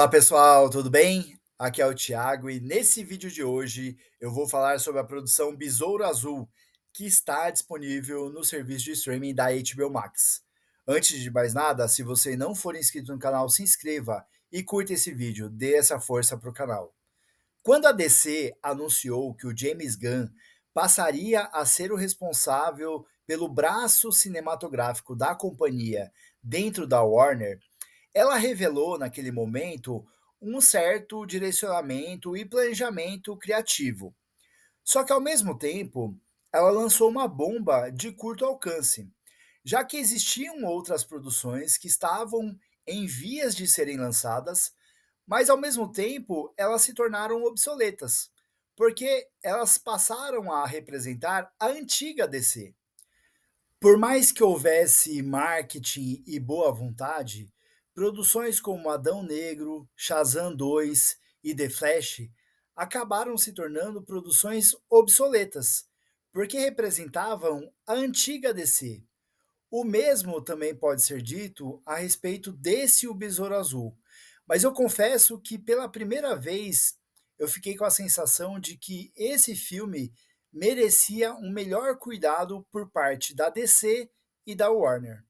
Olá pessoal, tudo bem? Aqui é o Thiago e nesse vídeo de hoje eu vou falar sobre a produção Besouro Azul, que está disponível no serviço de streaming da HBO Max. Antes de mais nada, se você não for inscrito no canal, se inscreva e curta esse vídeo, dê essa força para o canal. Quando a DC anunciou que o James Gunn passaria a ser o responsável pelo braço cinematográfico da companhia dentro da Warner, ela revelou naquele momento um certo direcionamento e planejamento criativo. Só que ao mesmo tempo, ela lançou uma bomba de curto alcance, já que existiam outras produções que estavam em vias de serem lançadas, mas ao mesmo tempo elas se tornaram obsoletas, porque elas passaram a representar a antiga DC. Por mais que houvesse marketing e boa vontade, produções como Adão Negro, Shazam 2 e The Flash acabaram se tornando produções obsoletas, porque representavam a antiga DC. O mesmo também pode ser dito a respeito desse O Besouro Azul. Mas eu confesso que pela primeira vez eu fiquei com a sensação de que esse filme merecia um melhor cuidado por parte da DC e da Warner.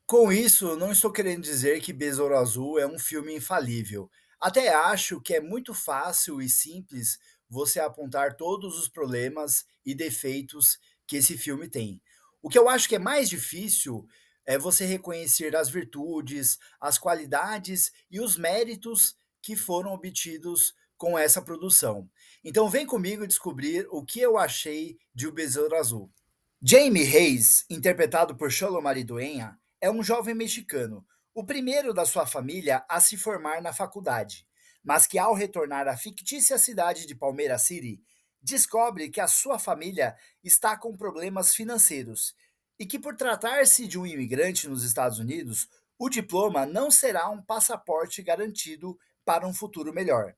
Com isso, não estou querendo dizer que Besouro Azul é um filme infalível. Até acho que é muito fácil e simples você apontar todos os problemas e defeitos que esse filme tem. O que eu acho que é mais difícil é você reconhecer as virtudes, as qualidades e os méritos que foram obtidos com essa produção. Então vem comigo descobrir o que eu achei de O Besouro Azul. Jamie Hayes, interpretado por Xolo Maridueña, é um jovem mexicano, o primeiro da sua família a se formar na faculdade, mas que ao retornar à fictícia cidade de Palmeira City, descobre que a sua família está com problemas financeiros e que por tratar-se de um imigrante nos Estados Unidos, o diploma não será um passaporte garantido para um futuro melhor.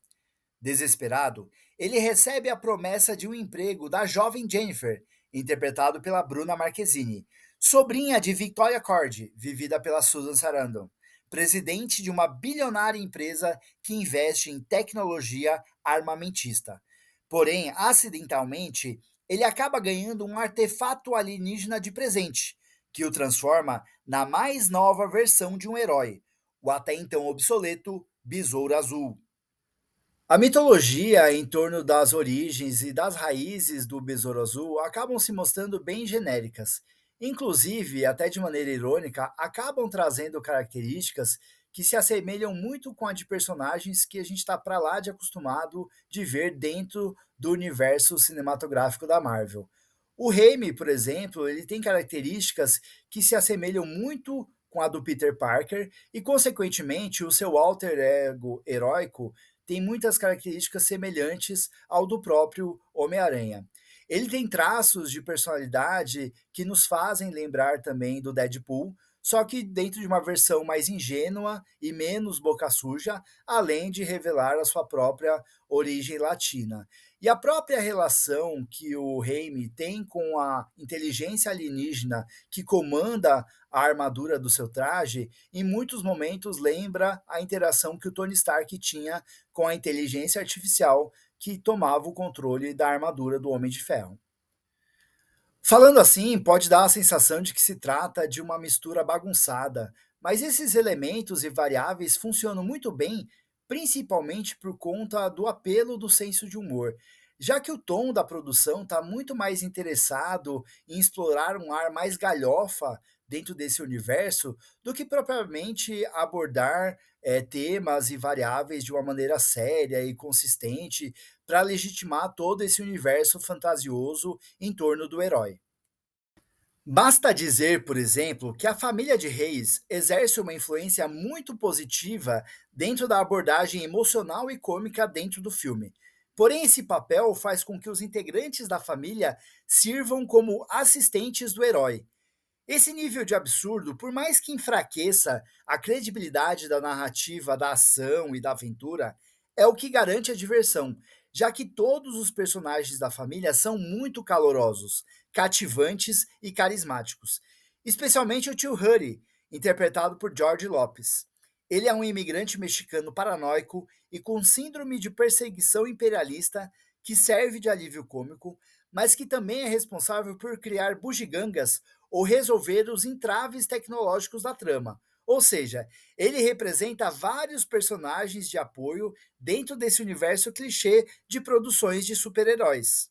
Desesperado, ele recebe a promessa de um emprego da jovem Jennifer, interpretado pela Bruna Marquezine, sobrinha de Victoria Cord, vivida pela Susan Sarandon, presidente de uma bilionária empresa que investe em tecnologia armamentista. Porém, acidentalmente, ele acaba ganhando um artefato alienígena de presente, que o transforma na mais nova versão de um herói, o até então obsoleto Besouro Azul. A mitologia em torno das origens e das raízes do Besouro Azul acabam se mostrando bem genéricas. Inclusive, até de maneira irônica, acabam trazendo características que se assemelham muito com a de personagens que a gente está para lá de acostumado de ver dentro do universo cinematográfico da Marvel. O Raimi, por exemplo, ele tem características que se assemelham muito com a do Peter Parker e, consequentemente, o seu alter ego heróico tem muitas características semelhantes ao do próprio Homem-Aranha. Ele tem traços de personalidade que nos fazem lembrar também do Deadpool, só que dentro de uma versão mais ingênua e menos boca suja, além de revelar a sua própria origem latina. E a própria relação que o Raimi tem com a inteligência alienígena que comanda a armadura do seu traje, em muitos momentos lembra a interação que o Tony Stark tinha com a inteligência artificial que tomava o controle da armadura do Homem de Ferro. Falando assim, pode dar a sensação de que se trata de uma mistura bagunçada, mas esses elementos e variáveis funcionam muito bem, principalmente por conta do apelo do senso de humor, já que o tom da produção está muito mais interessado em explorar um ar mais galhofa dentro desse universo do que propriamente abordar temas e variáveis de uma maneira séria e consistente para legitimar todo esse universo fantasioso em torno do herói. Basta dizer, por exemplo, que a família de Reis exerce uma influência muito positiva dentro da abordagem emocional e cômica dentro do filme. Porém, esse papel faz com que os integrantes da família sirvam como assistentes do herói. Esse nível de absurdo, por mais que enfraqueça a credibilidade da narrativa, da ação e da aventura, é o que garante a diversão, já que todos os personagens da família são muito calorosos, cativantes e carismáticos, especialmente o tio Hurry, interpretado por George Lopes. Ele é um imigrante mexicano paranoico e com síndrome de perseguição imperialista que serve de alívio cômico, mas que também é responsável por criar bugigangas ou resolver os entraves tecnológicos da trama. Ou seja, ele representa vários personagens de apoio dentro desse universo clichê de produções de super-heróis.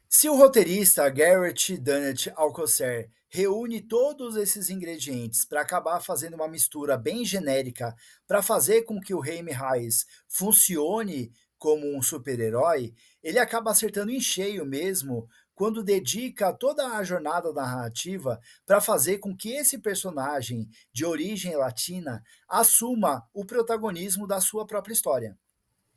Se o roteirista Garrett Dunnet Alcocer reúne todos esses ingredientes para acabar fazendo uma mistura bem genérica para fazer com que o Jaime Reyes funcione como um super-herói, ele acaba acertando em cheio mesmo quando dedica toda a jornada narrativa para fazer com que esse personagem de origem latina assuma o protagonismo da sua própria história.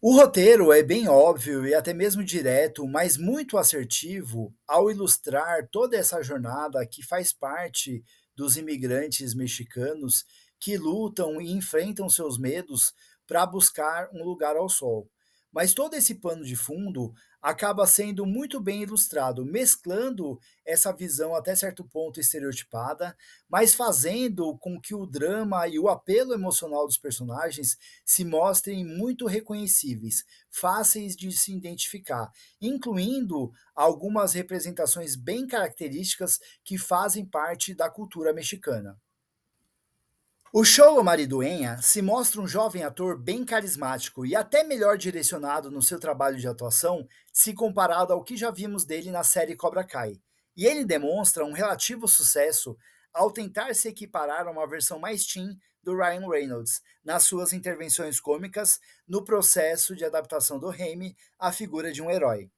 O roteiro é bem óbvio e até mesmo direto, mas muito assertivo ao ilustrar toda essa jornada que faz parte dos imigrantes mexicanos que lutam e enfrentam seus medos para buscar um lugar ao sol. Mas todo esse pano de fundo acaba sendo muito bem ilustrado, mesclando essa visão até certo ponto estereotipada, mas fazendo com que o drama e o apelo emocional dos personagens se mostrem muito reconhecíveis, fáceis de se identificar, incluindo algumas representações bem características que fazem parte da cultura mexicana. O Xolo Mariduenha se mostra um jovem ator bem carismático e até melhor direcionado no seu trabalho de atuação se comparado ao que já vimos dele na série Cobra Kai. E ele demonstra um relativo sucesso ao tentar se equiparar a uma versão mais teen do Ryan Reynolds nas suas intervenções cômicas no processo de adaptação do Raimi à figura de um herói.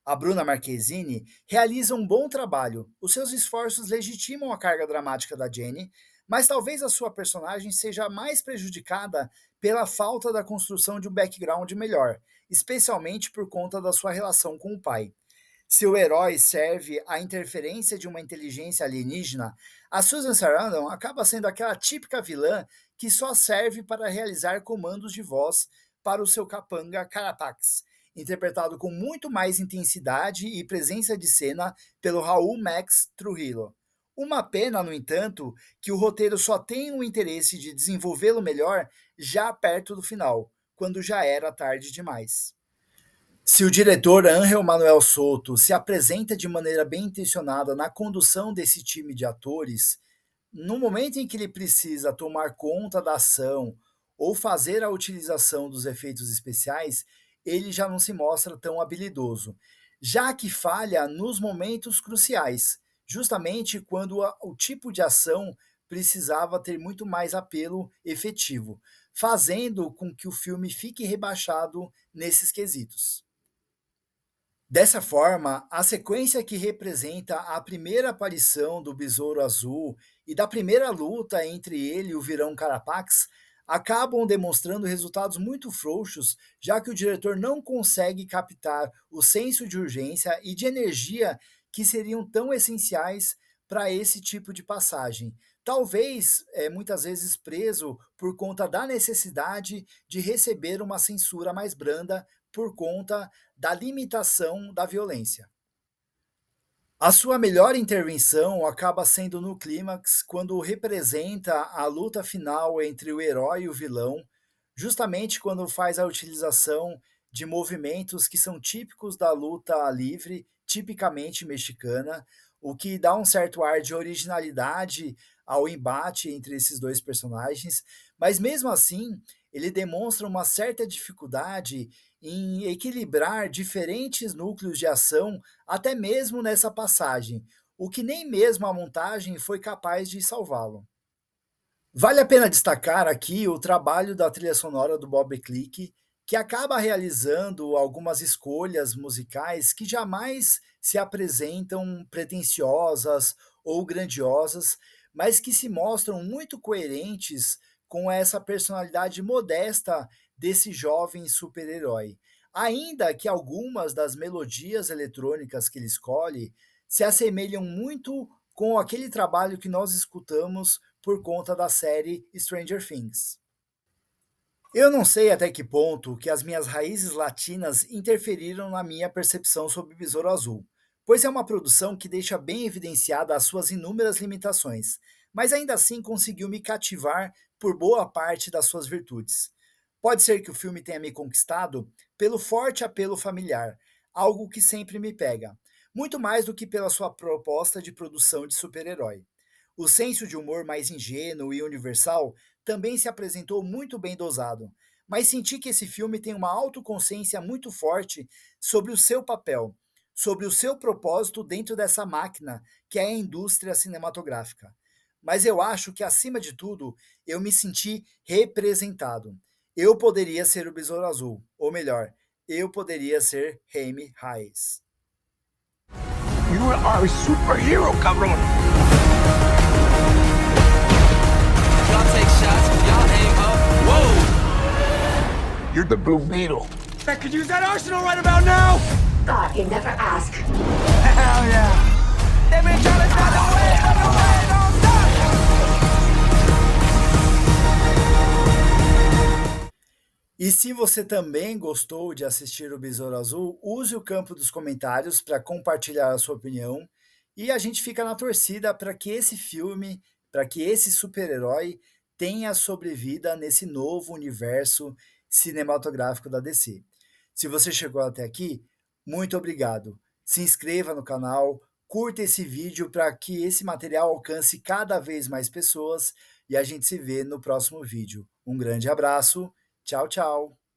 A Bruna Marquezine realiza um bom trabalho. Os seus esforços legitimam a carga dramática da Jenny, mas talvez a sua personagem seja mais prejudicada pela falta da construção de um background melhor, especialmente por conta da sua relação com o pai. Se o herói serve à interferência de uma inteligência alienígena, a Susan Sarandon acaba sendo aquela típica vilã que só serve para realizar comandos de voz para o seu capanga Carapax, interpretado com muito mais intensidade e presença de cena pelo Raul Max Trujillo. Uma pena, no entanto, que o roteiro só tem o interesse de desenvolvê-lo melhor já perto do final, quando já era tarde demais. Se o diretor Ángel Manuel Soto se apresenta de maneira bem intencionada na condução desse time de atores, no momento em que ele precisa tomar conta da ação ou fazer a utilização dos efeitos especiais, ele já não se mostra tão habilidoso, já que falha nos momentos cruciais, justamente quando o tipo de ação precisava ter muito mais apelo efetivo, fazendo com que o filme fique rebaixado nesses quesitos. Dessa forma, a sequência que representa a primeira aparição do Besouro Azul e da primeira luta entre ele e o Virão Carapax acabam demonstrando resultados muito frouxos, já que o diretor não consegue captar o senso de urgência e de energia que seriam tão essenciais para esse tipo de passagem. Talvez, muitas vezes preso por conta da necessidade de receber uma censura mais branda por conta da limitação da violência. A sua melhor intervenção acaba sendo no clímax, quando representa a luta final entre o herói e o vilão, justamente quando faz a utilização de movimentos que são típicos da luta livre, tipicamente mexicana, o que dá um certo ar de originalidade ao embate entre esses dois personagens, mas mesmo assim, ele demonstra uma certa dificuldade em equilibrar diferentes núcleos de ação até mesmo nessa passagem, o que nem mesmo a montagem foi capaz de salvá-lo. Vale a pena destacar aqui o trabalho da trilha sonora do Bob Click, que acaba realizando algumas escolhas musicais que jamais se apresentam pretensiosas ou grandiosas, mas que se mostram muito coerentes com essa personalidade modesta desse jovem super-herói. Ainda que algumas das melodias eletrônicas que ele escolhe se assemelham muito com aquele trabalho que nós escutamos por conta da série Stranger Things. Eu não sei até que ponto que as minhas raízes latinas interferiram na minha percepção sobre Besouro Azul, pois é uma produção que deixa bem evidenciada as suas inúmeras limitações. mas ainda assim conseguiu me cativar por boa parte das suas virtudes. Pode ser que o filme tenha me conquistado pelo forte apelo familiar, algo que sempre me pega, muito mais do que pela sua proposta de produção de super-herói. O senso de humor mais ingênuo e universal também se apresentou muito bem dosado, mas senti que esse filme tem uma autoconsciência muito forte sobre o seu papel, sobre o seu propósito dentro dessa máquina que é a indústria cinematográfica. Mas eu acho que, acima de tudo, eu me senti representado. Eu poderia ser o Besouro Azul, ou melhor, eu poderia ser Jaime Reyes. You are a superhero, cabrón. Y'all take shots, y'all aim up. Whoa! You're the Blue Beetle. I could use that arsenal right about now. Thought you'd never ask. Hell yeah. They been trying to stop the way, but the way don't stop. E se você também gostou de assistir o Besouro Azul, use o campo dos comentários para compartilhar a sua opinião. E a gente fica na torcida para que esse filme, para que esse super-herói tenha sobrevida nesse novo universo cinematográfico da DC. Se você chegou até aqui, muito obrigado. Se inscreva no canal, curta esse vídeo para que esse material alcance cada vez mais pessoas e a gente se vê no próximo vídeo. Um grande abraço. Tchau, tchau.